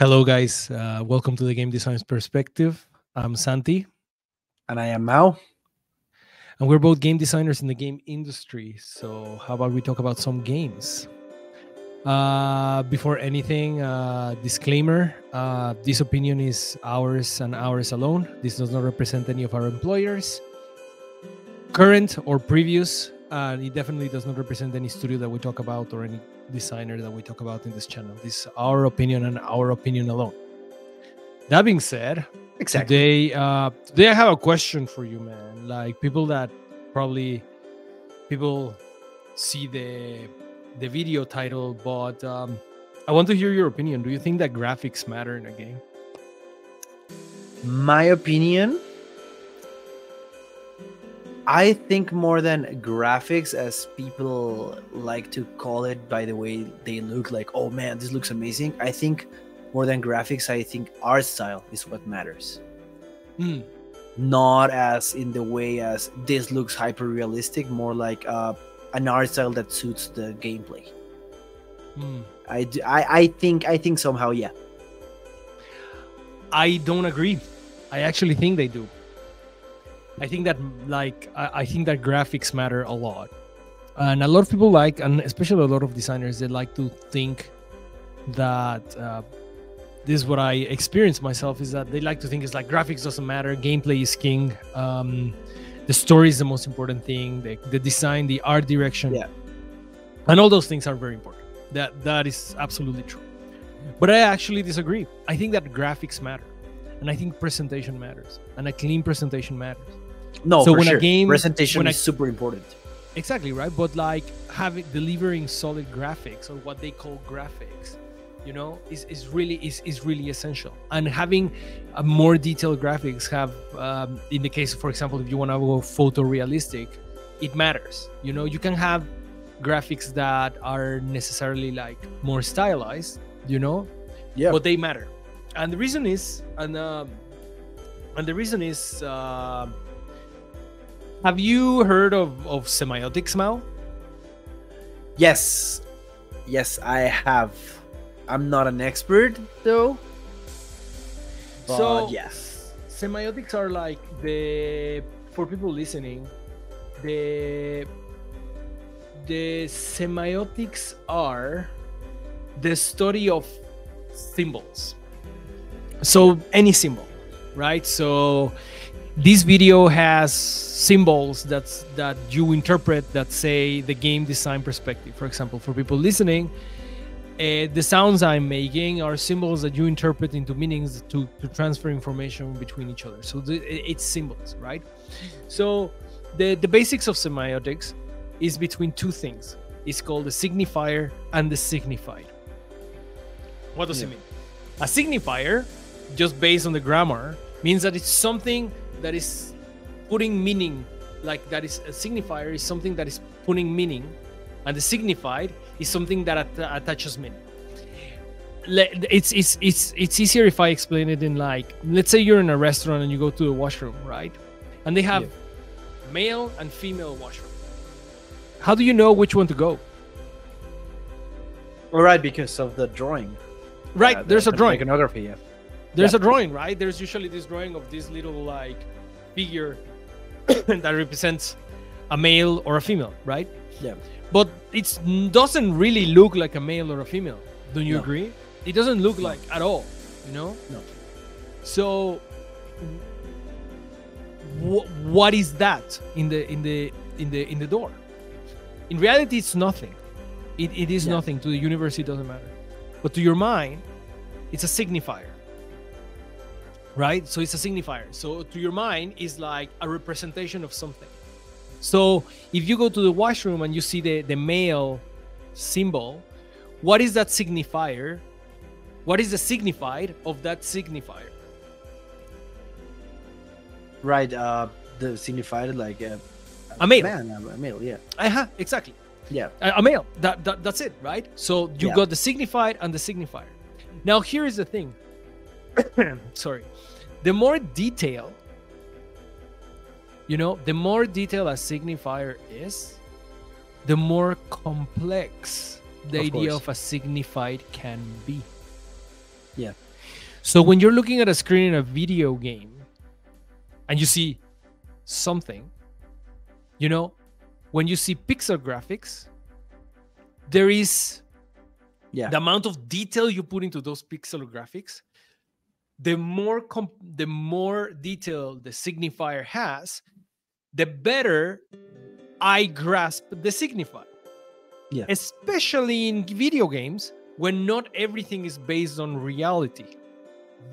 Hello, guys. Welcome to the Game Design's Perspective. I'm Santi, And I am Mau. and we're both game designers in the game industry. So, how about we talk about some games? Before anything, disclaimer: this opinion is ours and ours alone. This does not represent any of our employers, current or previous, and it definitely does not represent any studio that we talk about or any designer that we talk about in this channel. This is our opinion and our opinion alone. That being said, today I have a question for you, man. Like people see the video title, but I want to hear your opinion. Do you think that graphics matter in a game? My opinion, I think more than graphics, as people like to call it by the way they look, like, oh man, this looks amazing. I think more than graphics, I think art style is what matters. Not as in the way as this looks hyper realistic, more like an art style that suits the gameplay. I think somehow, yeah. I don't agree. I actually think they do. I think that I think that graphics matter a lot, and a lot of people and especially a lot of designers, they like to think that this is what I experienced myself, is that they like to think it's like graphics doesn't matter, gameplay is king, the story is the most important thing, the design, the art direction, and all those things are very important. That is absolutely true, but I actually disagree. I think that graphics matter, and I think presentation matters, and a clean presentation matters. No, so when sure. A game presentation is super important. Exactly, right? But like delivering solid graphics, or what they call graphics, you know, is really essential. And having a more detailed graphics have, in the case, for example, if you want to go photorealistic, it matters. You know, you can have graphics that are necessarily like more stylized, you know, but they matter. And the reason is, have you heard of semiotics, Mau? Yes, I have. I'm not an expert though. But so yes, semiotics are like for people listening, the semiotics are the study of symbols. So any symbol, right? So this video has symbols that you interpret that say the game design perspective. For example, for people listening, the sounds I'm making are symbols that you interpret into meanings to transfer information between each other. So it's symbols, right? So the basics of semiotics is between two things. It's called the signifier and the signified. What does it mean? A signifier, just based on the grammar, means that it's something that is putting meaning, like that is a signifier is something that is putting meaning, and the signified is something that attaches meaning. It's easier if I explain it in, like, let's say you're in a restaurant and you go to the washroom, right? And they have male and female washroom. How do you know which one to go? All right, because of the drawing. Right, there's a drawing. Iconography, yeah. There's a drawing, right? There's usually this drawing of this little like figure that represents a male or a female, right? Yeah. But it doesn't really look like a male or a female. Don't you agree? It doesn't look like at all, you know? No. So what is that in the door? In reality, it's nothing. It is nothing. To the universe, it doesn't matter. But to your mind, it's a signifier. Right? So it's a signifier. So to your mind, is like a representation of something. So if you go to the washroom and you see the male symbol, what is that signifier? What is the signified of that signifier? Right. The signified, like a male. A male, yeah. Exactly. Yeah. A male. That's it, right? So you got the signified and the signifier. Now here is the thing. Sorry. The more detail, the more detail a signifier is, the more complex the idea of a signified can be. Yeah. So when you're looking at a screen in a video game and you see something, you know, when you see pixel graphics, there is Yeah. the amount of detail you put into those pixel graphics, the more detail the signifier has, the better I grasp the signifier. Yeah. Especially in video games, when not everything is based on reality.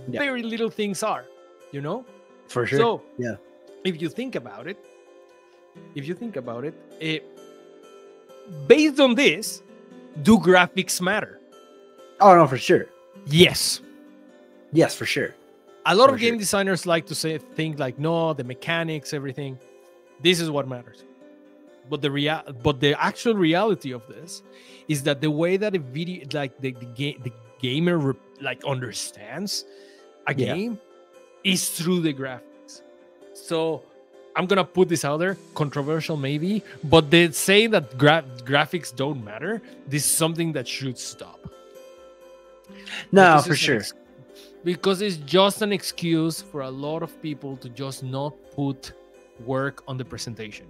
Yeah. Very little things are, you know? For sure. So, yeah. if you think about it, based on this, do graphics matter? Oh no, for sure. Yes. Yes, for sure. A lot For of game sure. designers like to think like, no, the mechanics, everything. This is what matters. But the actual reality of this is that the way that a video, like the gamer like understands a game is through the graphics. So I'm gonna put this out there, controversial maybe, but they say that graphics don't matter. This is something that should stop. No, for sure. Because it's just an excuse for a lot of people to just not put work on the presentation.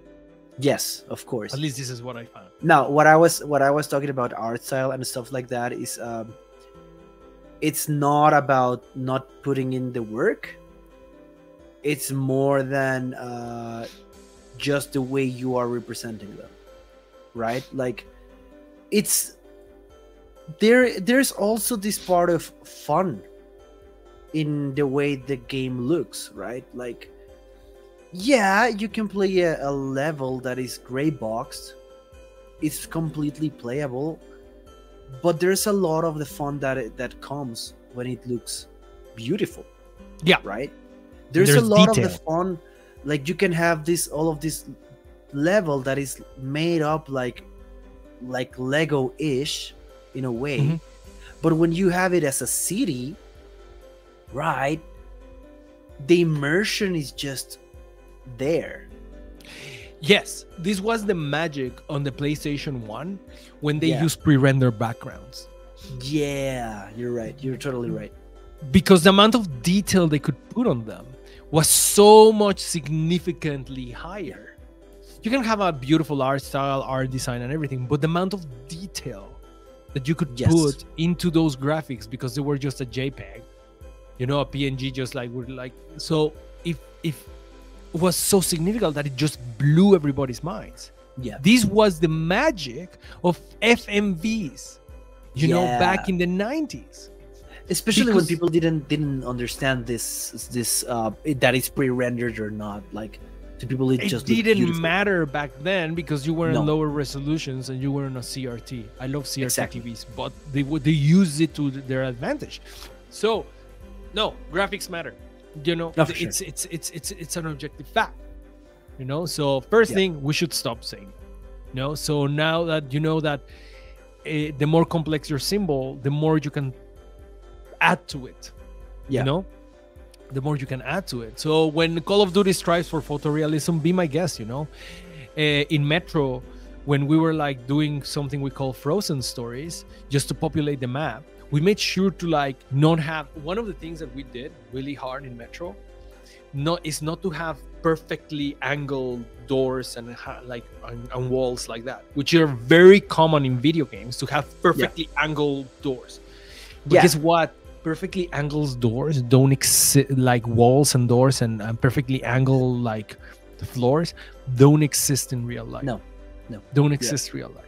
Yes, of course. At least this is what I found. Now, what I was talking about art style and stuff like that is, it's not about not putting in the work. It's more than just the way you are representing them, right? Like, there's also this part of fun in the way the game looks, right? Like, yeah, you can play a level that is gray boxed. It's completely playable, but there's a lot of the fun that comes when it looks beautiful. Yeah, right. There's a lot of the fun, like you can have all of this level that is made up like Lego-ish in a way, but when you have it as a city, right, the immersion is just there. Yes, this was the magic on the PlayStation 1 when they used pre-render backgrounds. Yeah, you're right. You're totally right. Because the amount of detail they could put on them was so much significantly higher. You can have a beautiful art style, art design and everything, but the amount of detail that you could put into those graphics, because they were just a JPEG, you know, a PNG, just like we're like, so if it was so significant that it just blew everybody's minds. Yeah, this was the magic of FMVs, you know, back in the 90s. Especially when people didn't understand this that it's pre-rendered or not. Like, to people it just didn't matter back then because you were in lower resolutions and you were in a CRT. I love CRT TVs, but they use it to their advantage. So, no, graphics matter. You know, it's an objective fact. You know, so first thing, we should stop saying, you know. So now that you know that the more complex your symbol, the more you can add to it. You know, the more you can add to it. So when Call of Duty strives for photorealism, be my guest. You know, in Metro, when we were like doing something we call frozen stories just to populate the map, we made sure to like not have, one of the things that we did really hard in Metro is not to have perfectly angled doors and like on walls like that, which are very common in video games, to have perfectly angled doors. But guess what? Perfectly angled doors don't exist, like walls and doors and perfectly angled like the floors don't exist in real life. No, don't exist in real life.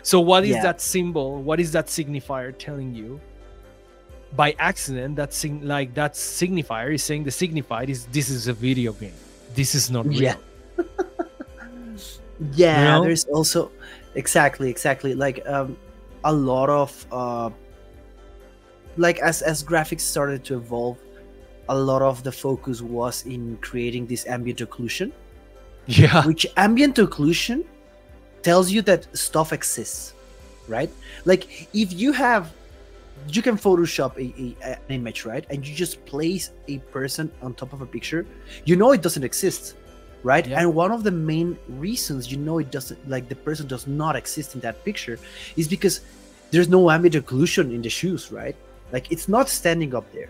So what is that symbol? What is that signifier telling you? By accident, that signifier is saying the signified is, this is a video game. This is not real. You know? There's also exactly like a lot of like as graphics started to evolve, a lot of the focus was in creating this ambient occlusion. Yeah. Which ambient occlusion tells you that stuff exists, right? Like if you can Photoshop an image, right? And you just place a person on top of a picture, you know it doesn't exist, right? And one of the main reasons you know it doesn't, like the person does not exist in that picture, is because there's no ambient occlusion in the shoes, right? Like it's not standing up there.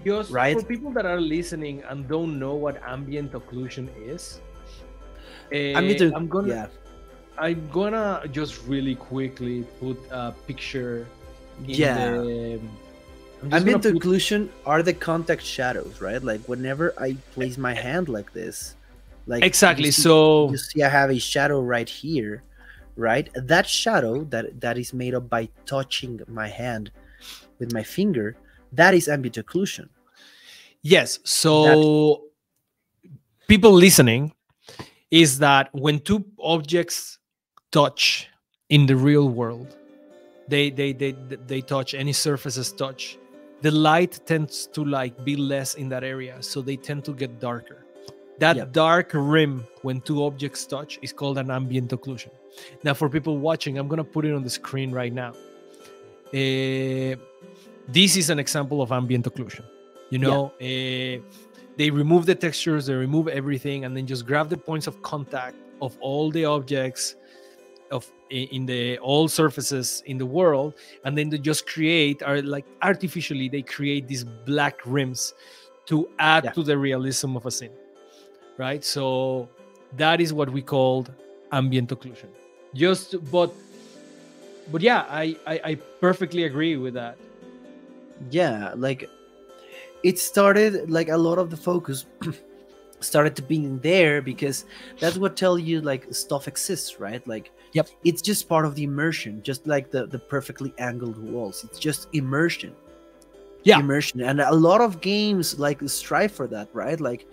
Just right? for people that are listening and don't know what ambient occlusion is, I'm gonna yeah. I'm gonna just really quickly put a picture in Yeah. the. I'm just Ambient gonna put, occlusion are the contact shadows, right? Like whenever I place my hand like this, like exactly. you So see I have a shadow right here, right? That shadow that is made up by touching my hand with my finger, that is ambient occlusion. yes. That So people listening is that when two objects touch in the real world, they touch, any surfaces touch, the light tends to like be less in that area, so they tend to get darker. That Yep. dark rim when two objects touch is called an ambient occlusion. Now for people watching, I'm gonna put it on the screen right now. This is an example of ambient occlusion. You know, they remove the textures, they remove everything, and then just grab the points of contact of all the objects of in the all surfaces in the world, and then they just create, or like artificially they create these black rims to add to the realism of a scene, right? So that is what we called ambient occlusion. Just but yeah, I perfectly agree with that. Yeah, like it started, like a lot of the focus started to being there because that's what tell you like stuff exists, right? Like Yep. It's just part of the immersion, just like the perfectly angled walls. It's just immersion. Yeah. Immersion. And a lot of games like strive for that, right? Like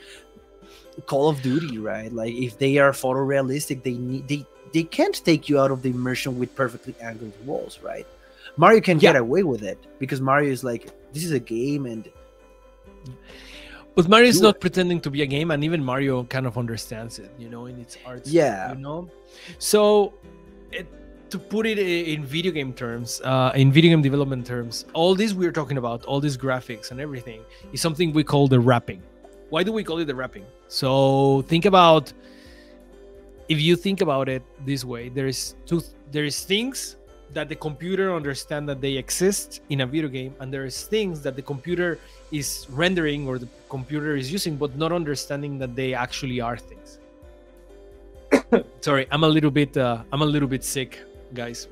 Call of Duty, right? Like if they are photorealistic, they can't take you out of the immersion with perfectly angled walls, right? Mario can get away with it because Mario is like, this is a game, and but Mario is not pretending to be a game, and even Mario kind of understands it, you know, in its art style, you know. So to put it in video game terms, in video game development terms, all this we're talking about, all these graphics and everything, is something we call the wrapping. Why do we call it the wrapping? So think about, if you think about it this way, there is things that the computer understand that they exist in a video game, and there is things that the computer is rendering or the computer is using, but not understanding that they actually are things. Sorry, I'm a little bit sick, guys.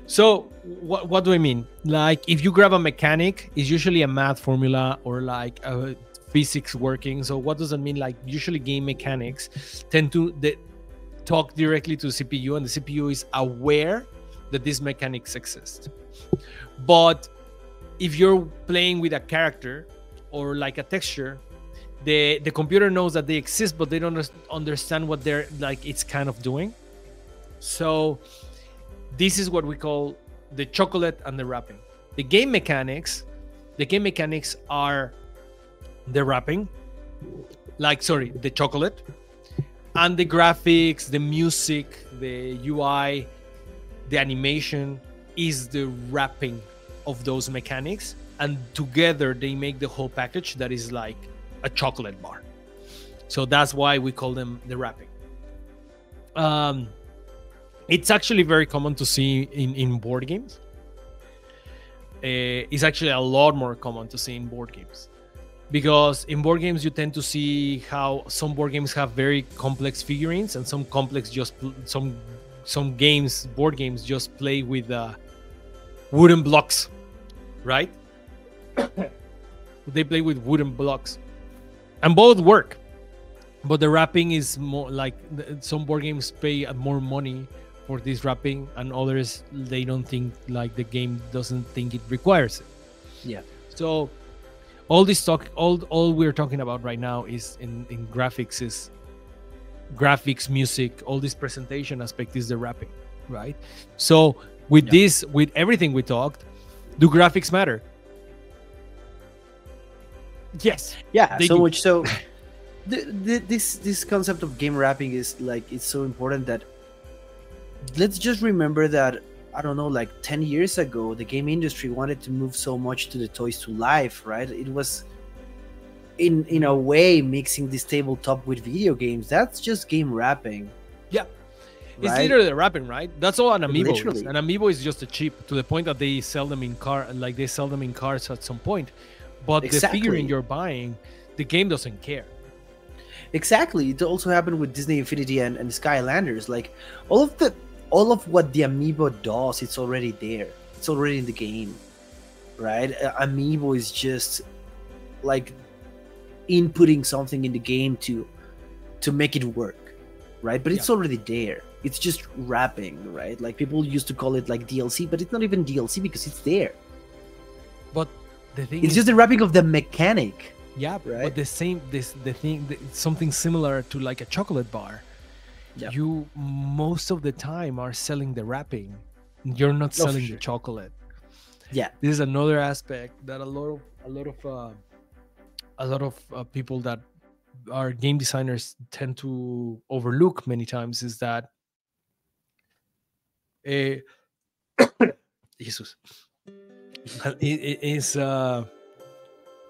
So what do I mean? Like if you grab a mechanic, it's usually a math formula or like a physics working. So what does that mean? Like usually game mechanics tend to talk directly to the CPU, and the CPU is aware that these mechanics exist. But if you're playing with a character or like a texture, the computer knows that they exist, but they don't understand what they're like it's kind of doing. So this is what we call the chocolate and the wrapping. The game mechanics are the wrapping, the chocolate, and the graphics, the music, the UI, the animation is the wrapping of those mechanics, and together they make the whole package that is like a chocolate bar. So that's why we call them the wrapping. It's actually very common to see in board games. It's actually a lot more common to see in board games, because in board games you tend to see how some board games have very complex figurines, and some board games just play with wooden blocks, right? They play with wooden blocks, and both work, but the wrapping is more like, some board games pay more money for this wrapping, and others they don't think, like the game doesn't think it requires it. Yeah. So all this talk, all we're talking about right now is in graphics, is graphics, music, all this presentation aspect is the wrapping, right? So with this, with everything we talked, do graphics matter? Yes. Yeah, so do. much so. This concept of game wrapping is like, it's so important that let's just remember that, I don't know, like 10 years ago, the game industry wanted to move so much to the toys to life, right? It was in a way mixing this tabletop with video games. That's just game wrapping. Yeah. It's right? literally the wrapping, right? That's all an amiibo is. Literally. An amiibo is just a chip, to the point that they sell them in they sell them in cars at some point. But the figurine Exactly. you're buying, the game doesn't care. Exactly. It also happened with Disney Infinity and Skylanders. Like all of what the amiibo does, it's already there. It's already in the game, right? Amiibo is just like inputting something in the game to make it work, right? But it's already there. It's just wrapping, right? Like people used to call it like DLC, but it's not even DLC because it's there. But the thing It's is, just the wrapping of the mechanic. yeah, right? but the thing, something similar to like a chocolate bar. Yeah. You most of the time are selling the wrapping. You're not Oh, for selling sure. the chocolate. Yeah. This is another aspect that a lot of people that are game designers tend to overlook many times, is that Jesus. It is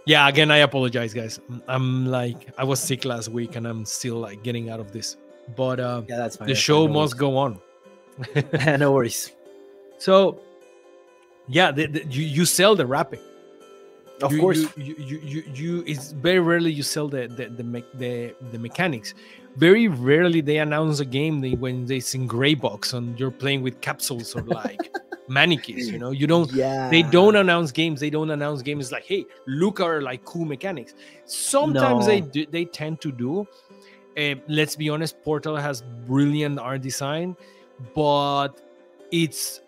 yeah, again, I apologize, guys. I'm like, I was sick last week and I'm still like getting out of this. But Yeah, that's fine. the that's show fine, no must go on. worries. No worries. So yeah, you sell the wrapping. Of course. You it's very rarely you sell the mechanics. Very rarely they announce a game when it's in gray box and you're playing with capsules or like mannequins. You don't. Yeah. They don't announce games. They don't announce games like, hey, look our like cool mechanics. Sometimes No. they tend to do. Let's be honest, Portal has brilliant art design, but it's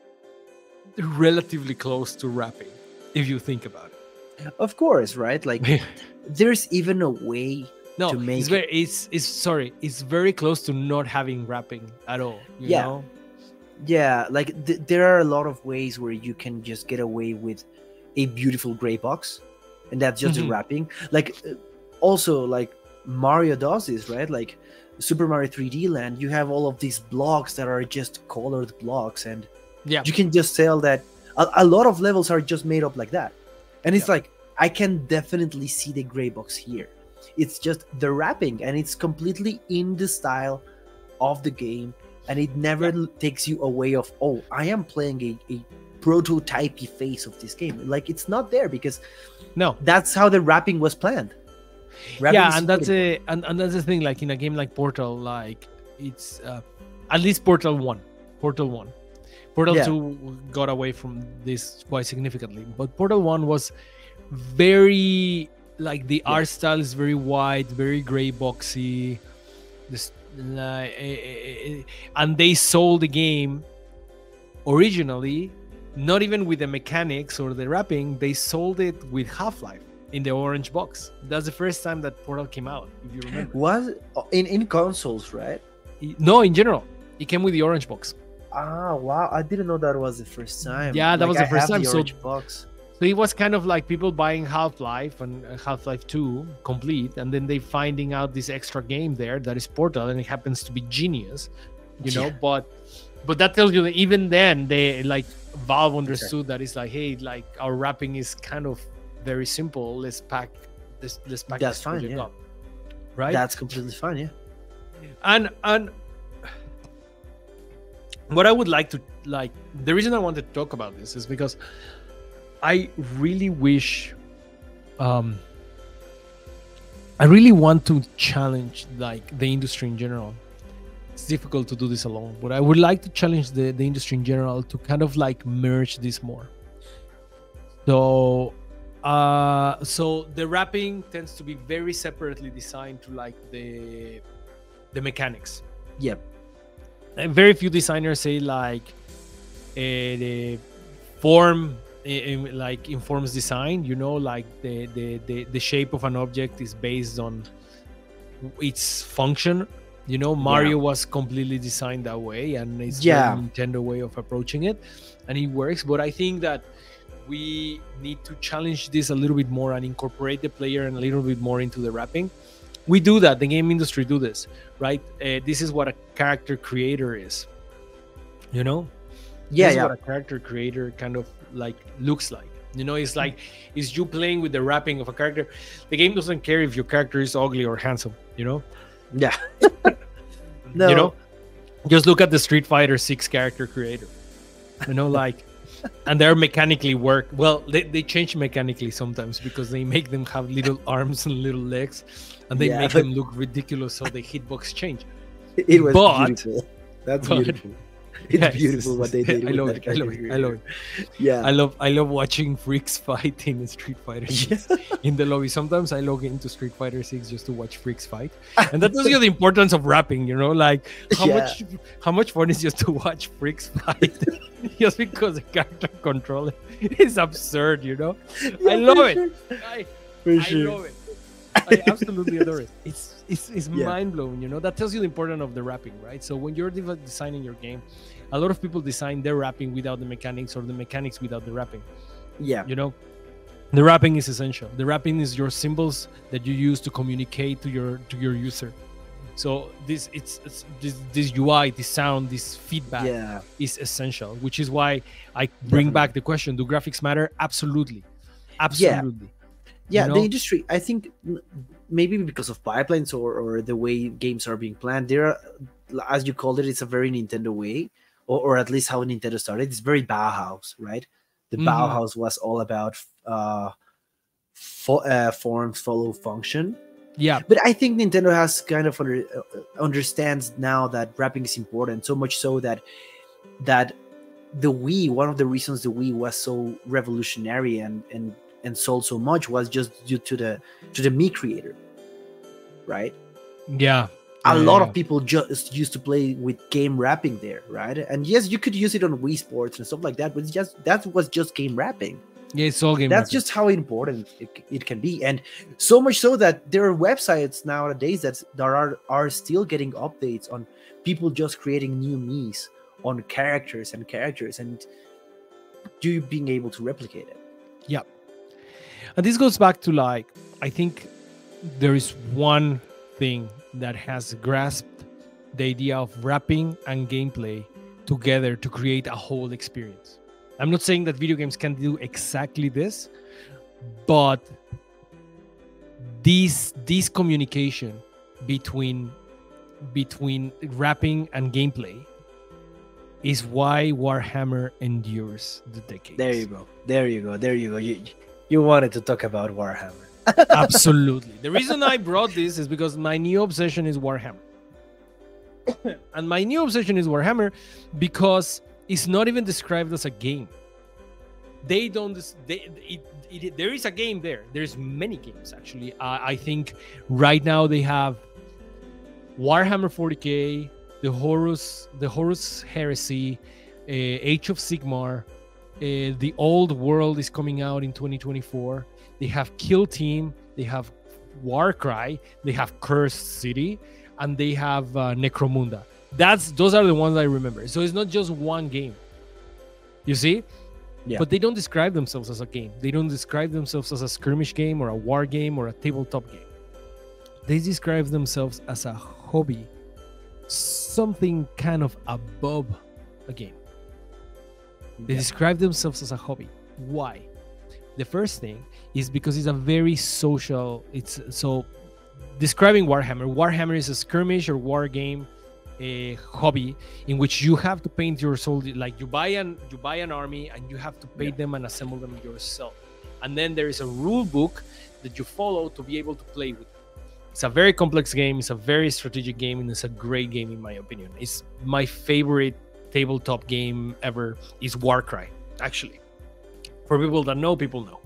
relatively close to wrapping if you think about it. Of course, right? Like there's even a way No, to make it's very close to not having wrapping at all. You Yeah. know? Yeah, like there are a lot of ways where you can just get away with a beautiful gray box, and that's just the Mhm. wrapping. Like also like Mario does this, right? Like Super Mario 3D Land, you have all of these blocks that are just colored blocks, and Yeah. you can just tell that a lot of levels are just made up like that. And it's like, I can definitely see the gray box here. It's just the wrapping, and it's completely in the style of the game, and it never takes you away of, oh, I am playing a prototypey face of this game. Like it's not there because No. that's how the wrapping was planned. Wrapping Yeah, is and that's super and that's the thing. Like in a game like Portal, like it's at least Portal 1. Portal Yeah. 2 got away from this quite significantly, but Portal 1 was very like the art style is very wide, very gray boxy. This and they sold the game originally not even with the mechanics or the wrapping. They sold it with Half-Life in the orange box. That's the first time that Portal came out, if you remember. Was in consoles, right? No, in general, it came with the orange box. Ah, wow! I didn't know that was the first time. Yeah, that was the I first have time, The so- orange box. So it was kind of like people buying Half-Life and Half-Life 2 complete, and then they finding out this extra game there that is Portal, and it happens to be genius, you know. Yeah. But that tells you that even then they like Valve understood that it's like, hey, like our wrapping is kind of very simple. Let's pack That's this fine, project yeah. up, right? That's completely fine. Yeah. And what I would like to like, the reason I wanted to talk about this is because I really wish I really want to challenge like the industry in general. It's difficult to do this alone, but I would like to challenge the industry in general to kind of like merge this more. So so the wrapping tends to be very separately designed to like the mechanics. Yep. And very few designers say like the form like informs design, you know, like the shape of an object is based on its function, you know. Mario was completely designed that way, and it's Yeah. very Nintendo way of approaching it, and it works. But I think that we need to challenge this a little bit more and incorporate the player and a little bit more into the wrapping. We do that, the game industry do this, right? This is what a character creator is, you know. Yeah. This is Yeah. what a character creator kind of like looks like, you know. It's like, is you playing with the wrapping of a character. The game doesn't care if your character is ugly or handsome, you know. Yeah. No. You know, Just look at the Street Fighter 6 character creator. You know, like, and they're mechanically work. Well, they change mechanically sometimes because they make them have little arms and little legs, and they make them look ridiculous, so the hitbox change. It was beautiful. That's beautiful. It's beautiful what they did. I love it. I love it. Yeah. I love watching freaks fight in Street Fighter 6 in the lobby. Sometimes I log into Street Fighter 6 just to watch freaks fight. And that tells you the importance of rapping, you know, like how much fun is just to watch freaks fight just because the character control is absurd, you know? I love it. I love it. I absolutely adore it. It's mind blowing, you know. That tells you the importance of the wrapping, right? So when you're designing your game, a lot of people design their wrapping without the mechanics, or the mechanics without the wrapping. Yeah, you know, the wrapping is essential. The wrapping is your symbols that you use to communicate to your user. So this UI, this sound, this feedback is essential, which is why I bring back the question: do graphics matter? Absolutely. Yeah, the industry, I think, maybe because of pipelines or the way games are being planned, there are, as you called it, it's a very Nintendo way, or at least how Nintendo started. It's very Bauhaus, right? The Bauhaus was all about form follow function. Yeah, but I think Nintendo has kind of understands now that wrapping is important, so much so that the Wii, one of the reasons the Wii was so revolutionary and sold so much was just due to the Mii creator, right? Yeah. A lot of people just used to play with game wrapping there, right? And yes, you could use it on Wii Sports and stuff like that, but that was just game wrapping. Yeah, it's all game That's wrapping. just how important it can be. And so much so that there are websites nowadays that are still getting updates on people just creating new Miis on characters and you being able to replicate it. Yeah. And this goes back to, like, I think there is one thing that has grasped the idea of wrapping and gameplay together to create a whole experience. I'm not saying that video games can do exactly this, but this communication between wrapping and gameplay is why Warhammer endures the decades. There you go. You wanted to talk about Warhammer. Absolutely. The reason I brought this is because my new obsession is Warhammer. And my new obsession is Warhammer because it's not even described as a game. They don't. There is a game there. There's many games, actually. I think right now they have Warhammer 40K, the Horus Heresy, Age of Sigmar. The Old World is coming out in 2024. They have Kill Team, they have Warcry, they have Cursed City, and they have Necromunda. Those are the ones I remember. So it's not just one game. You see? Yeah. But they don't describe themselves as a game. They don't describe themselves as a skirmish game or a war game or a tabletop game. They describe themselves as a hobby, something kind of above a game. They describe themselves as a hobby. Why? The first thing is because it's a very social. Describing Warhammer is a skirmish or war game, a hobby in which you have to paint your soldier. Like you buy an army and you have to paint them and assemble them yourself. And then there is a rule book that you follow to be able to play with. It's a very complex game. It's a very strategic game, and it's a great game in my opinion. It's my favorite tabletop game ever is Warcry, actually. For people that know, people know.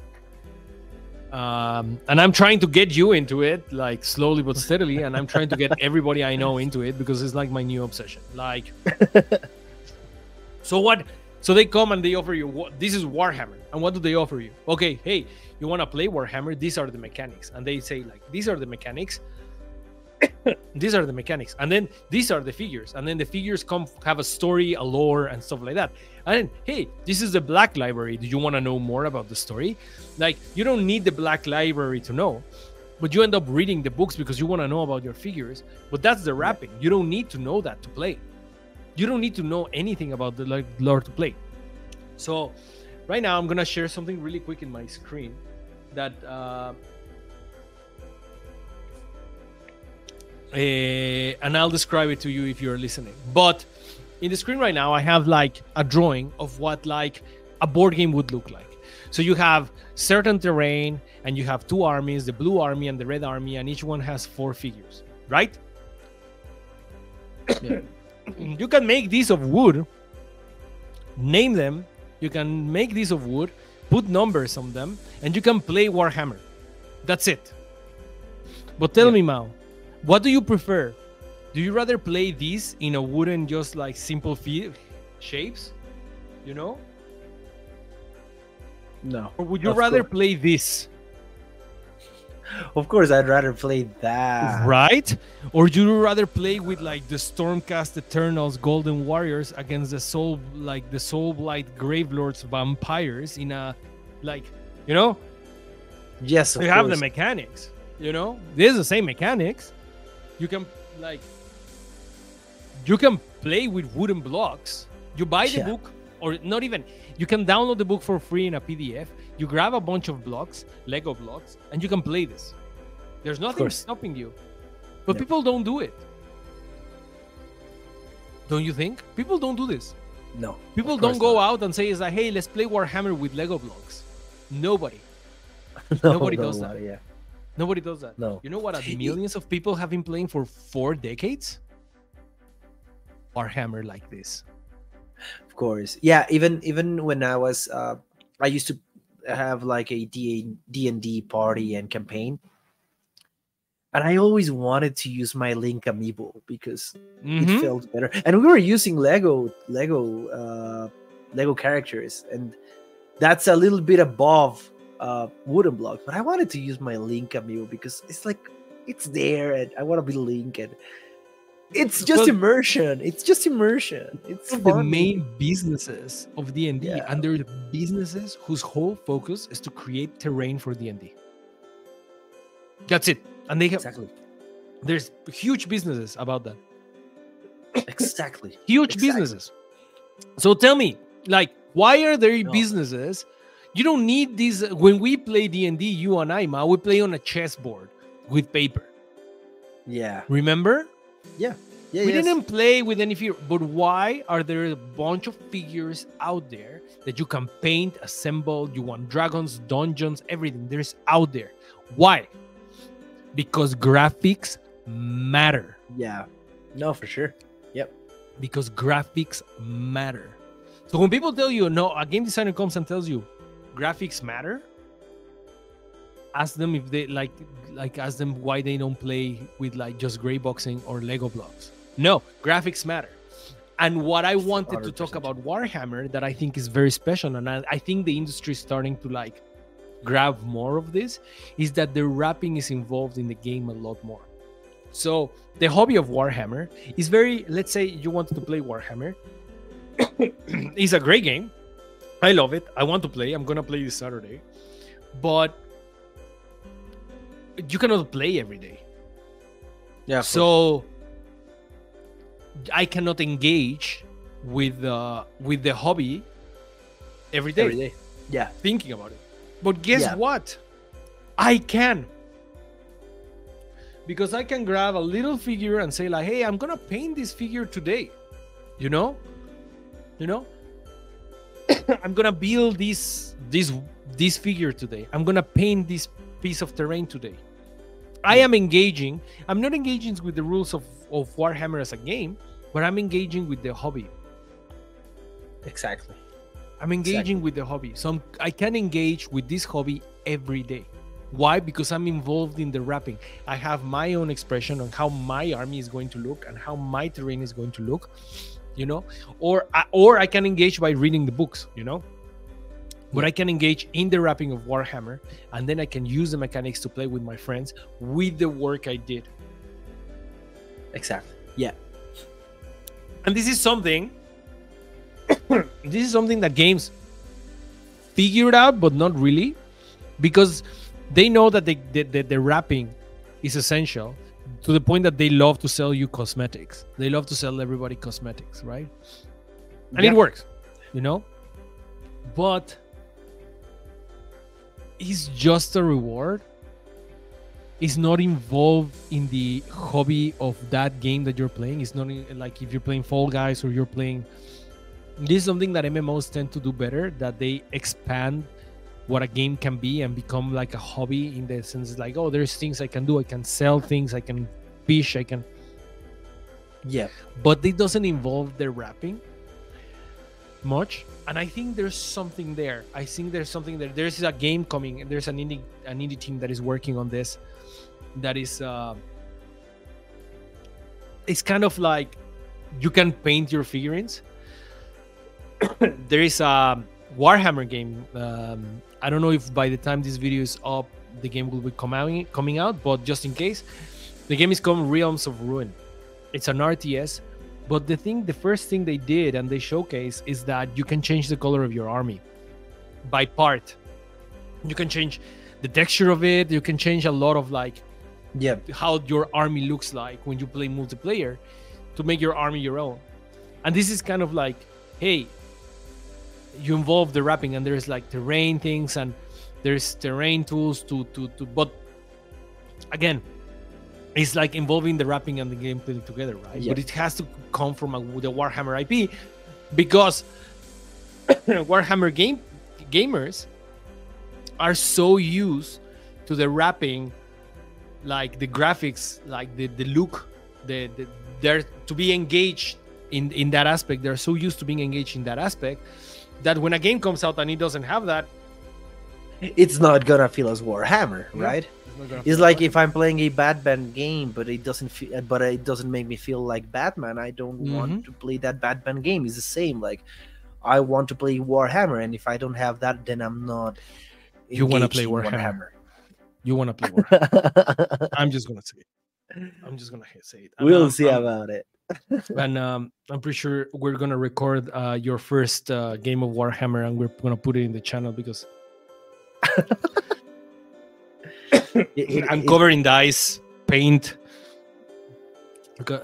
And I'm trying to get you into it, like slowly but steadily, and I'm trying to get everybody I know into it because it's like my new obsession. Like, so what? So they come and they offer you, this is Warhammer, and what do they offer you? Okay, hey, you want to play Warhammer? These are the mechanics, and they say like, these are the mechanics. These are the mechanics, and then these are the figures, and then the figures have a story, a lore, and stuff like that. And then, hey, this is the Black Library. Do you want to know more about the story? Like, you don't need the Black Library to know, but you end up reading the books because you want to know about your figures. But that's the wrapping. You don't need to know that to play. You don't need to know anything about the lore to play. So right now I'm gonna share something really quick in my screen that and I'll describe it to you if you're listening. But in the screen right now, I have like a drawing of what like a board game would look like. So you have certain terrain, and you have two armies, the blue army and the red army, and each one has 4 figures, right? Yeah. You can make these of wood, name them. You can make these of wood, put numbers on them, and you can play Warhammer. That's it. But tell me, Mao, what do you prefer? Do you rather play these in a wooden, just like simple shapes, you know? No. Or would you rather play this? Of course, I'd rather play that. Right? Or would you rather play with like the Stormcast Eternals Golden Warriors against the Soulblight Gravelords Vampires in a, like, you know? Yes, of You course. have the mechanics, you know? This is the same mechanics. You can, like, you can play with wooden blocks. You buy the book, or not even, you can download the book for free in a PDF. You grab a bunch of blocks, Lego blocks, and you can play this. There's nothing stopping you. But people don't do it. Don't you think? People don't do this. No. People don't go out and say, hey, let's play Warhammer with Lego blocks. Nobody. Nobody does that. Yeah. Nobody does that. No. You know what millions of people have been playing for 4 decades? Warhammer like this. Of course. Yeah, even when I was I used to have like a D&D party and campaign. And I always wanted to use my Link amiibo because it felt better. And we were using Lego characters, and that's a little bit above wooden blocks. But I wanted to use my Link amiibo because it's like it's there, and I want to be Link, and it's just immersion. It's just immersion. It's the main businesses of D&D, and they're the businesses whose whole focus is to create terrain for D&D. That's it. And they have there's huge businesses about that. Exactly. Huge businesses. So tell me, like, why are there businesses? You don't need these. When we play D&D, you and I, Ma, we play on a chessboard with paper. Yeah. Remember? Yeah. We didn't play with any figure. But why are there a bunch of figures out there that you can paint, assemble? You want dragons, dungeons, everything. There's out there. Why? Because graphics matter. Yeah. No, for sure. Yep. Because graphics matter. So when people tell you, no, a game designer comes and tells you graphics matter, ask them if they ask them why they don't play with like just gray boxing or Lego blocks. No, graphics matter. And what I wanted 100%. To talk about Warhammer that I think is very special, and I think the industry is starting to like grab more of this, is that the wrapping is involved in the game a lot more. So the hobby of Warhammer is very, let's say you wanted to play Warhammer. It's a great game. I love it. I want to play. I'm going to play this Saturday. But you cannot play every day. Yeah. So I cannot engage with the hobby every day. Every day. Yeah. Thinking about it. But guess what? I can. Because I can grab a little figure and say like, hey, I'm going to paint this figure today. You know? I'm going to build this figure today. I'm going to paint this piece of terrain today. I am engaging. I'm not engaging with the rules of Warhammer as a game, but I'm engaging with the hobby. Exactly. I'm engaging with the hobby. So I can engage with this hobby every day. Why? Because I'm involved in the wrapping. I have my own expression on how my army is going to look and how my terrain is going to look, you know? Or I can engage by reading the books, you know? But I can engage in the wrapping of Warhammer, and then I can use the mechanics to play with my friends with the work I did. Exactly. Yeah. And this is something that games figured out, but not really, because they know that the wrapping is essential to the point that they love to sell you cosmetics. They love to sell everybody cosmetics, right? And it works, you know? But it's just a reward is not involved in the hobby of that game that you're playing. It's not like if you're playing Fall Guys or you're playing. This is something that MMOs tend to do better, that they expand what a game can be and become like a hobby, in the sense like, oh, there's things I can do. I can sell things. I can fish. I can. Yeah. But it doesn't involve the wrapping much. And I think there's something there. I think there's something there. There's a game coming. And there's an indie team that is working on this. That is, it's kind of like you can paint your figurines. There is a Warhammer game. I don't know if by the time this video is up, the game will be coming out. But just in case, the game is called Realms of Ruin. It's an RTS. But the first thing they did and they showcase is that you can change the color of your army by part. You can change the texture of it. You can change a lot of like how your army looks like when you play multiplayer to make your army your own. And this is kind of like, hey, you involve the wrapping, and there's like terrain things and there's terrain tools to but again, it's like involving the wrapping and the gameplay together, right? But it has to come from the Warhammer IP, because Warhammer gamers are so used to the wrapping, like the graphics, like the look, they're to be engaged in that aspect. They're so used to being engaged in that aspect that when a game comes out and it doesn't have that, it's not gonna feel as Warhammer, right? It's like if I'm playing a Batman game, but it doesn't make me feel like Batman. I don't want to play that Batman game. It's the same. Like, I want to play Warhammer, and if I don't have that, then I'm not. You want to play Warhammer. You want to play Warhammer. I'm just gonna say it. And, we'll see about it. And I'm pretty sure we're gonna record your first game of Warhammer, and we're gonna put it in the channel, because I'm covered in dice, paint.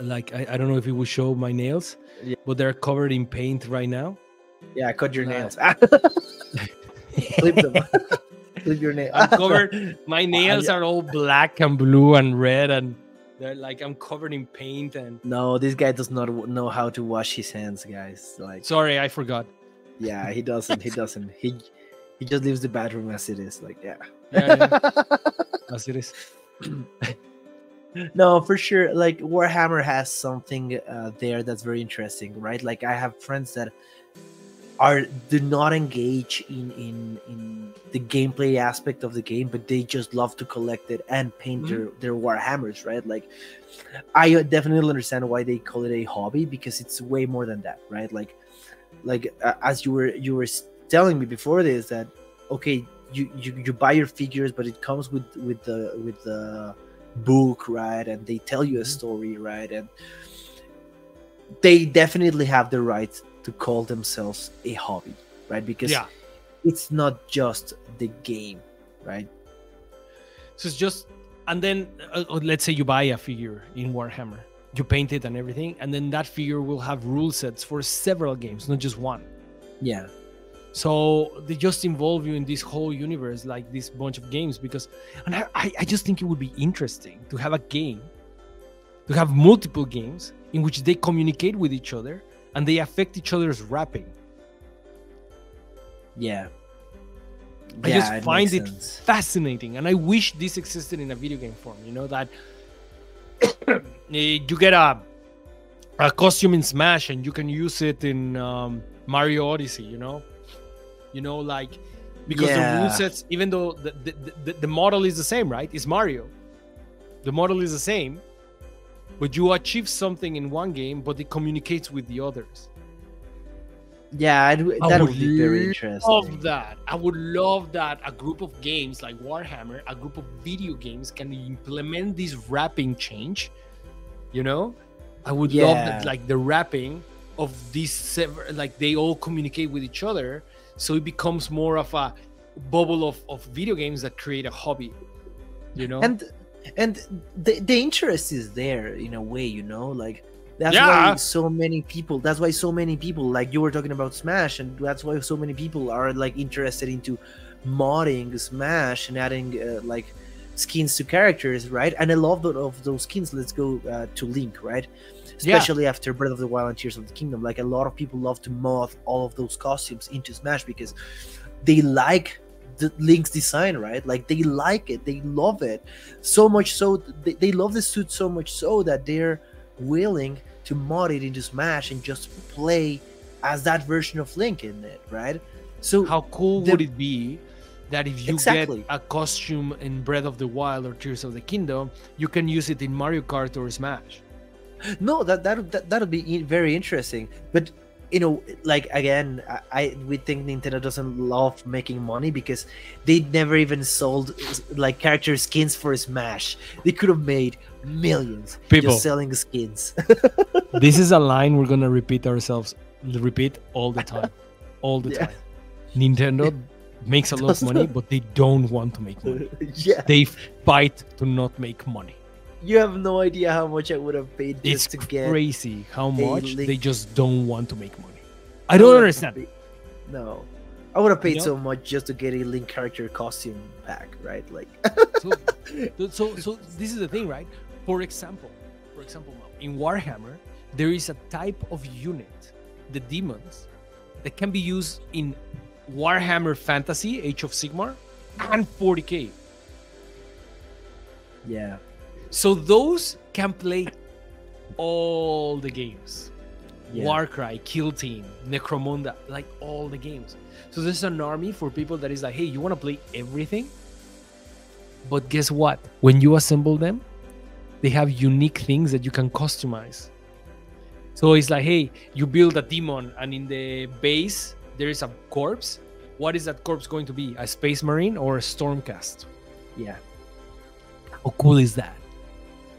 Like I don't know if it will show my nails, but they're covered in paint right now. Yeah, I cut your nails. Flip them. Flip your nails. I'm covered. My nails are all black and blue and red, and they're like, I'm covered in paint. And no, this guy does not know how to wash his hands, guys. Like, sorry, I forgot. Yeah, he doesn't. He doesn't. He just leaves the bathroom as it is. Like, yeah. As it is. No, for sure. Like, Warhammer has something there that's very interesting, right? Like, I have friends that do not engage in the gameplay aspect of the game, but they just love to collect it and paint their Warhammers, right? Like, I definitely understand why they call it a hobby, because it's way more than that, right? Like as you were telling me before this, that okay, you buy your figures, but it comes with the book, right? And they tell you a story, right? And they definitely have the right to call themselves a hobby, right? Because it's not just the game, right? So it's just, and then let's say you buy a figure in Warhammer, you paint it and everything, and then that figure will have rule sets for several games, not just one. Yeah. So they just involve you in this whole universe, like this bunch of games, because, and I just think it would be interesting to have a game, to have multiple games in which they communicate with each other and they affect each other's wrapping. Yeah. I just find it fascinating, and I wish this existed in a video game form, you know, that you get a costume in Smash and you can use it in Mario Odyssey, you know, like, because the rule sets, even though the model is the same, right? It's Mario. The model is the same, but you achieve something in one game, but it communicates with the others. Yeah, that would be very interesting. I would love that a group of games like Warhammer, a group of video games, can implement this wrapping change. You know, I would love that, like the wrapping of these, like they all communicate with each other, so it becomes more of a bubble of video games that create a hobby. You know, and the interest is there in a way. You know, like. That's why so many people, like you were talking about Smash, and that's why so many people are like interested into modding Smash and adding like skins to characters, right? And I love of those skins. Let's go to Link, right? Especially after Breath of the Wild and Tears of the Kingdom. Like, a lot of people love to mod all of those costumes into Smash because they like the Link's design, right? Like, they like it, they love it so much, so they love the suit so much so that they're willing to mod it into Smash and just play as that version of Link in it, right? So how cool would it be that if you Exactly. get a costume in Breath of the Wild or Tears of the Kingdom, you can use it in Mario Kart or Smash? No, that'll be very interesting. But you know, like, again, we think Nintendo doesn't love making money because they never even sold like character skins for Smash. They could have made millions just selling skins. This is a line we're gonna repeat all the time, all the time. Nintendo makes a lot of money, but they don't want to make money. They fight to not make money. You have no idea how much I would have paid just to get. It's crazy how much they just don't want to make money. I don't understand. No, I would have paid so much just to get a Link character costume pack, right? Like, so this is the thing, right? For example, in Warhammer, there is a type of unit, the demons, that can be used in Warhammer Fantasy, Age of Sigmar, and 40K. Yeah. So those can play all the games. Warcry, Kill Team, Necromunda, like all the games. So there's an army for people that is like, hey, you want to play everything? But guess what? When you assemble them, they have unique things that you can customize. So it's like, hey, you build a demon and in the base, there is a corpse. What is that corpse going to be? A Space Marine or a Stormcast? Yeah. How cool is that?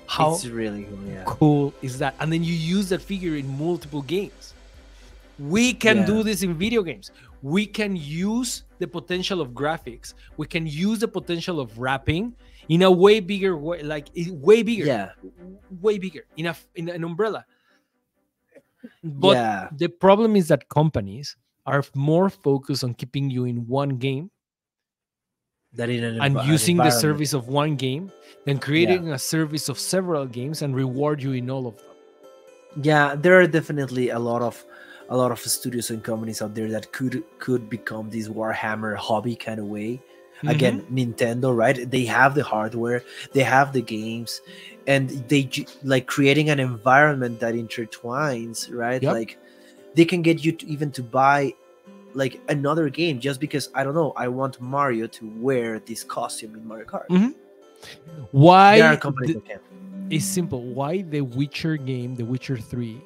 How it's really cool is that? And then you use that figure in multiple games. We can do this in video games. We can use the potential of graphics. We can use the potential of wrapping in a way bigger way, like way bigger, way bigger in an umbrella. But the problem is that companies are more focused on keeping you in one game and using the service of one game than creating a service of several games and reward you in all of them. Yeah, there are definitely a lot of studios and companies out there that could become this Warhammer hobby kind of way. Again, Nintendo, right? They have the hardware, they have the games, and they like creating an environment that intertwines, right? Like, they can get you even to buy like another game just because, I don't know, I want Mario to wear this costume in Mario Kart. Why? There are companies that can. It's simple. Why the Witcher game, The Witcher 3,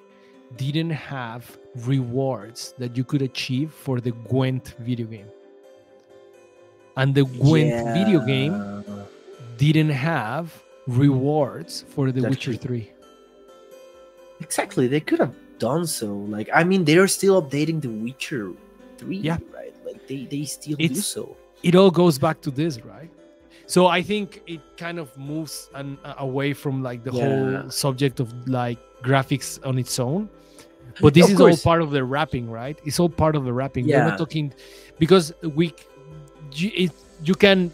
didn't have rewards that you could achieve for the Gwent video game? And the Gwent video game didn't have rewards for The Witcher 3. Exactly. They could have done so. Like, I mean, they're still updating The Witcher 3, right? Like, they still do so. It all goes back to this, right? So I think it kind of moves away from like the whole subject of like graphics on its own. But this is all part of the wrapping, right? It's all part of the wrapping. We're not talking because you can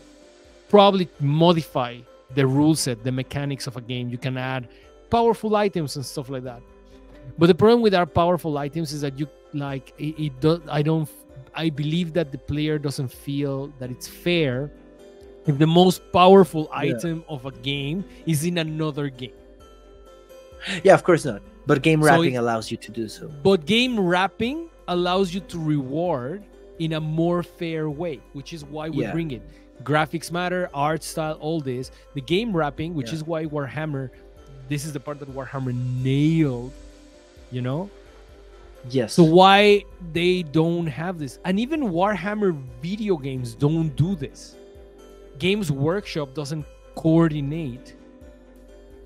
probably modify the rule set, the mechanics of a game. You can add powerful items and stuff like that. But the problem with our powerful items is that you like it does. I believe that the player doesn't feel that it's fair if the most powerful item of a game is in another game. Yeah, of course not. But game wrapping allows you to do so. But game wrapping allows you to reward in a more fair way, which is why we bring it. Graphics matter, art style, all this. The game wrapping, which is why Warhammer, this is the part that Warhammer nailed, you know? Yes. So why they don't have this? And even Warhammer video games don't do this. Games Workshop doesn't coordinate,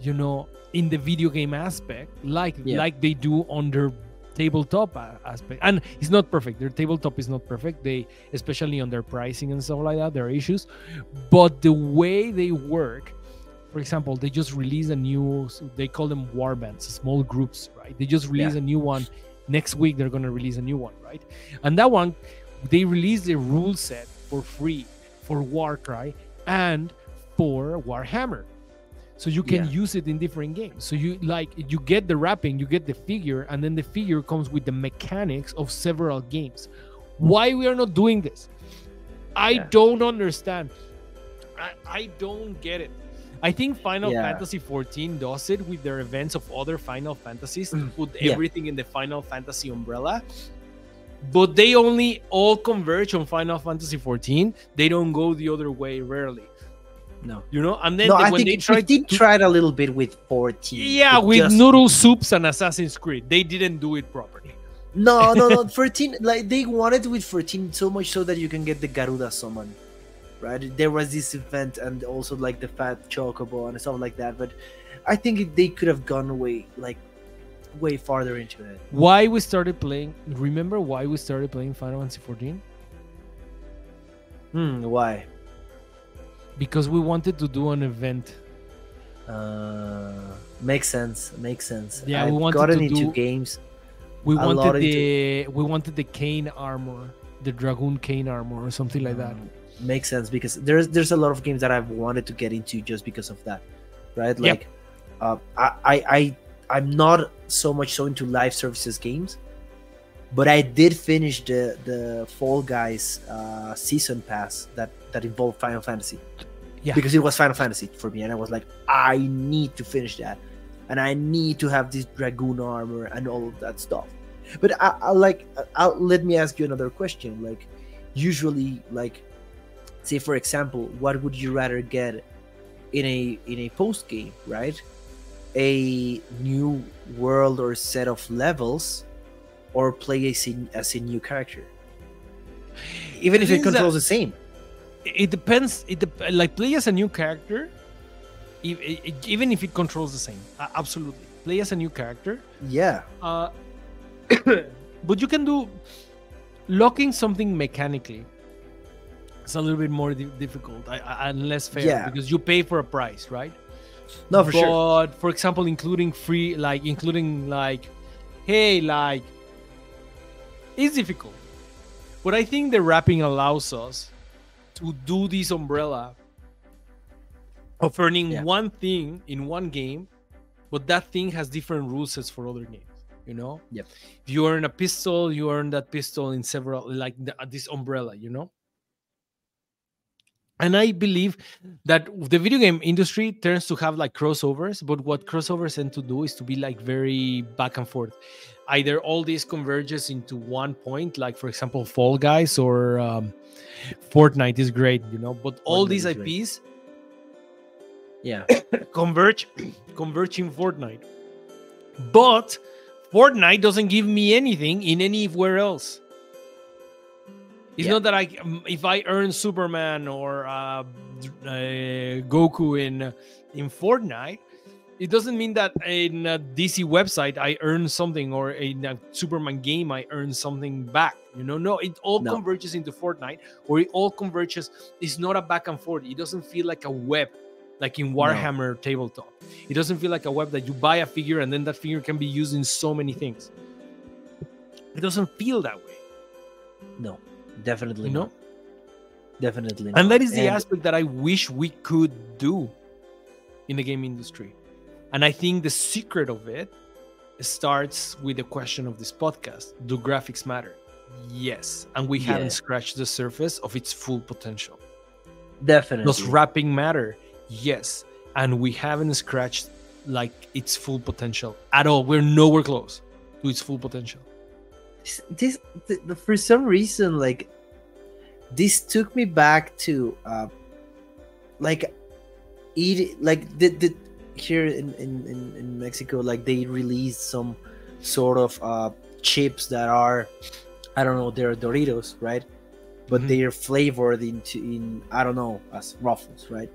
you know, in the video game aspect like they do on their tabletop aspect. And it's not perfect. Their tabletop is not perfect. They, especially on their pricing and stuff like that, there are issues. But the way they work, for example, they just released a new, they call them warbands, small groups, right? They just released a new one. Next week, they're going to release a new one, right? And that one, they released the rule set for free for Warcry and for Warhammer. So you can use it in different games. So you get the wrapping, you get the figure, and then the figure comes with the mechanics of several games. Why we are not doing this? I don't understand. I don't get it. I think Final Fantasy 14 does it with their events of other Final Fantasies to put everything in the Final Fantasy umbrella. But they only all converge on Final Fantasy 14. They don't go the other way rarely. No, you know, and then I when think they tried a little bit with 14. Yeah, with Noodle Soups and Assassin's Creed, they didn't do it properly. No, 14. Like they wanted with 14 so much so that you can get the Garuda summon, right? There was this event and also like the Fat Chocobo and stuff like that. But I think they could have gone way farther into it. Why we started playing? Remember why we started playing Final Fantasy 14? Why? Because we wanted to do an event. Makes sense. Yeah, I've we wanted gotten to into games. We wanted the cane armor, the Dragoon cane armor, or something like that. Makes sense because there's a lot of games that I've wanted to get into just because of that, right? Like, I'm not so much so into live services games, but I did finish the Fall Guys season pass that involved Final Fantasy. Yeah, because it was Final Fantasy for me, and I was like, I need to finish that, and I need to have this Dragoon armor and all of that stuff. But let me ask you another question. Like, usually, like, say for example, what would you rather get in a post game, right? A new world or set of levels, or play as a new character, even if it controls the same. It depends. Like, play as a new character, even if it controls the same. Absolutely, play as a new character. Yeah. But you can do locking something mechanically. It's a little bit more difficult and less fair because you pay for a price, right? No, for sure. But for example, including hey, like, it's difficult. But I think the wrapping allows us to do this umbrella of earning one thing in one game, but that thing has different rule sets for other games, you know? Yep. If you earn a pistol, you earn that pistol in several, like this umbrella, you know? And I believe that the video game industry tends to have like crossovers, but what crossovers tend to do is to be like very back and forth. Either all this converges into one point, like for example, Fall Guys or Fortnite is great, you know, but all these IPs converge in Fortnite. But Fortnite doesn't give me anything in anywhere else. It's not that if I earn Superman or Goku in Fortnite, it doesn't mean that in a DC website I earn something, or in a Superman game I earn something back. You know, no, it all converges into Fortnite, or it all converges. It's not a back and forth. It doesn't feel like a web, like in Warhammer tabletop. It doesn't feel like a web that you buy a figure and then that figure can be used in so many things. It doesn't feel that way. No. Definitely not. Definitely not. And that is the aspect that I wish we could do in the game industry. And I think the secret of it starts with the question of this podcast. Do graphics matter? Yes. And we haven't scratched the surface of its full potential. Definitely. Does wrapping matter? Yes. And we haven't scratched like its full potential at all. We're nowhere close to its full potential. For some reason, like, this took me back to here in Mexico, like, they released some sort of chips that are, I don't know, they're Doritos, right? But they're flavored in I don't know, as Ruffles, right?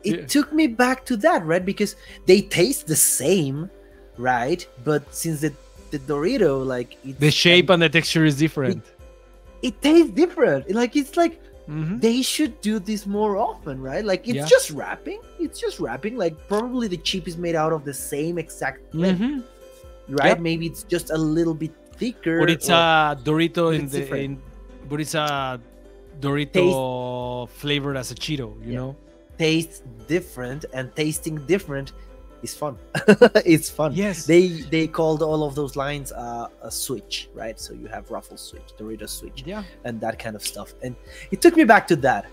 It took me back to that, right? Because they taste the same, right? But since the Dorito, like, the shape and the texture is different, it tastes different. Like, it's like they should do this more often, right? Like, it's just wrapping. It's just wrapping. Like, probably the chip is made out of the same exact thing, right? Yep. Maybe it's just a little bit thicker. But it's a Dorito but it's a Dorito flavored as a Cheeto, you know? Tastes different, and tasting different is fun. It's fun. Yes. They called all of those lines a switch, right? So you have Ruffles switch, Doritos switch, Yeah. and that kind of stuff. And it took me back to that.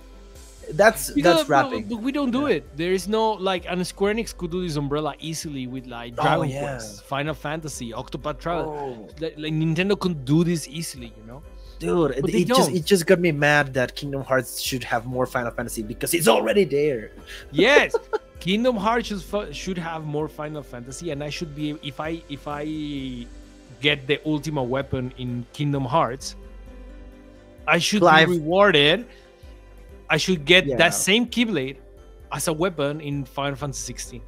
That's rapping. But we don't do it. There is no like, and Square Enix could do this umbrella easily with like Dragon Quest, Final Fantasy, Octopath Traveler. Like Nintendo could do this easily, you know? Dude, it just got me mad that Kingdom Hearts should have more Final Fantasy because it's already there. Yes, Kingdom Hearts should have more Final Fantasy, and I should be, if I get the Ultima weapon in Kingdom Hearts, I should be rewarded. I should get that same Keyblade as a weapon in Final Fantasy 16.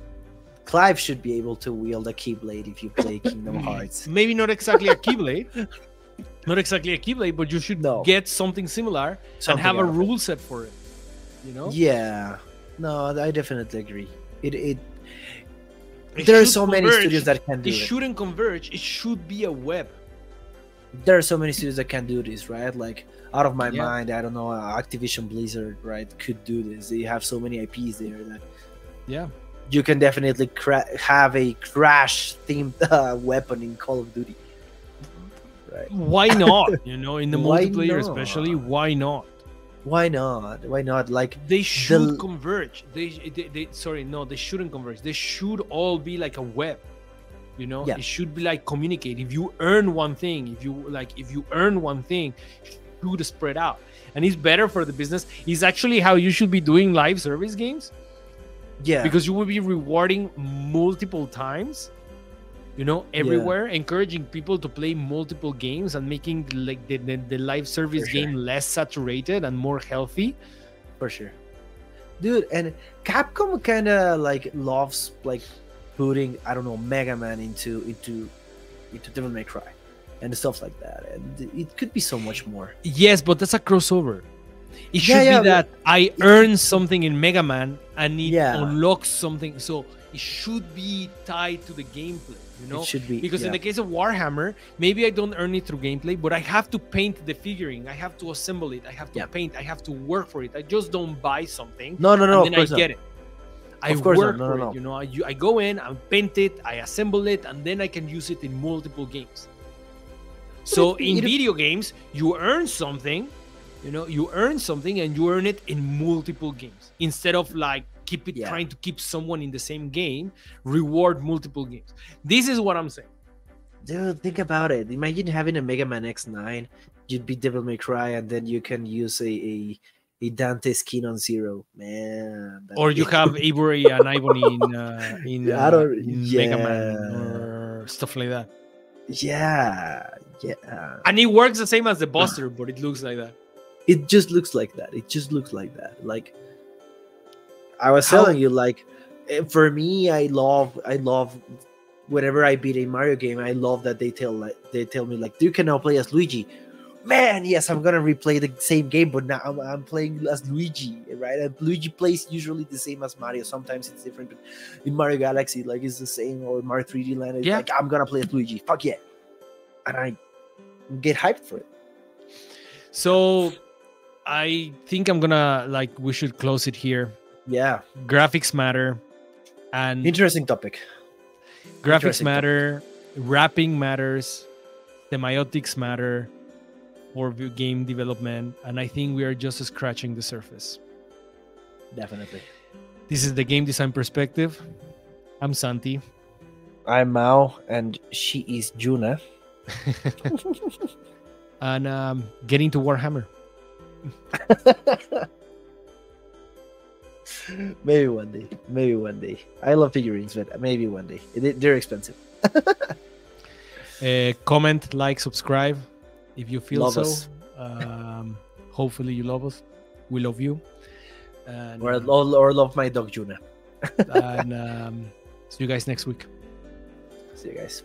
Clive should be able to wield a Keyblade if you play Kingdom Hearts. Maybe not exactly a Keyblade. Not exactly a Keyblade, but you should get something similar and have a rule set for it. You know? Yeah. No, I definitely agree. There are so many studios that can do it. It shouldn't converge. It should be a web. There are so many studios that can do this, right? Like, out of my mind, I don't know, Activision Blizzard, right, could do this. They have so many IPs there that you can definitely have a Crash-themed weapon in Call of Duty. Right. Why not? You know, in the multiplayer especially, why not? Why not? Why not? Like, they should converge. They shouldn't converge. They should all be like a web. You know, it should be like communicate. If you earn one thing, if you earn one thing, it should spread out. And it's better for the business. It's actually how you should be doing live service games. Yeah. Because you will be rewarding multiple times, you know, everywhere, encouraging people to play multiple games and making like the live service game less saturated and more healthy. For sure. Dude, and Capcom kind of like loves like putting, I don't know, Mega Man into Devil May Cry and stuff like that, and it could be so much more. Yes, but that's a crossover. It should be that I earn something in Mega Man and it unlocks something, so it should be tied to the gameplay, you know? It should be, because in the case of Warhammer, maybe I don't earn it through gameplay, but I have to paint the figuring, I have to assemble it, I have to paint, I have to work for it. I just don't buy something and then I get it. I work for it, you know. I go in, I paint it, I assemble it, and then I can use it in multiple games. So in video games, you earn something, you know, you earn something and you earn it in multiple games. Instead of like trying to keep someone in the same game, reward multiple games. This is what I'm saying. Dude, think about it. Imagine having a Mega Man X9, you'd beat Devil May Cry, and then you can use a Dante skin on Zero, man. Or you have Avery and Ivony in Mega Man or stuff like that. Yeah. And it works the same as the Buster, but it looks like that. It just looks like that. Like, I was telling you, like, for me, I love whenever I beat a Mario game, I love that they tell me like, you can now play as Luigi. Man, yes, I'm gonna replay the same game, but now I'm playing as Luigi, right? And Luigi plays usually the same as Mario. Sometimes it's different, but in Mario Galaxy, like, it's the same, or Mario 3D Land, it's like, I'm gonna play as Luigi. Fuck yeah. And I get hyped for it. So I think we should close it here. Yeah. Graphics matter. And interesting topic. Graphics matter. Wrapping matters. Semiotics matter for game development. And I think we are just scratching the surface. Definitely. This is the Game Design Perspective. I'm Santi. I'm Mau. And she is Juna. And getting to Warhammer. Maybe one day. I love figurines, but maybe one day. They're expensive. Comment, like, subscribe if you feel love us. Hopefully you love us. We love you. And, or love my dog Juna. And see you guys next week. See you guys.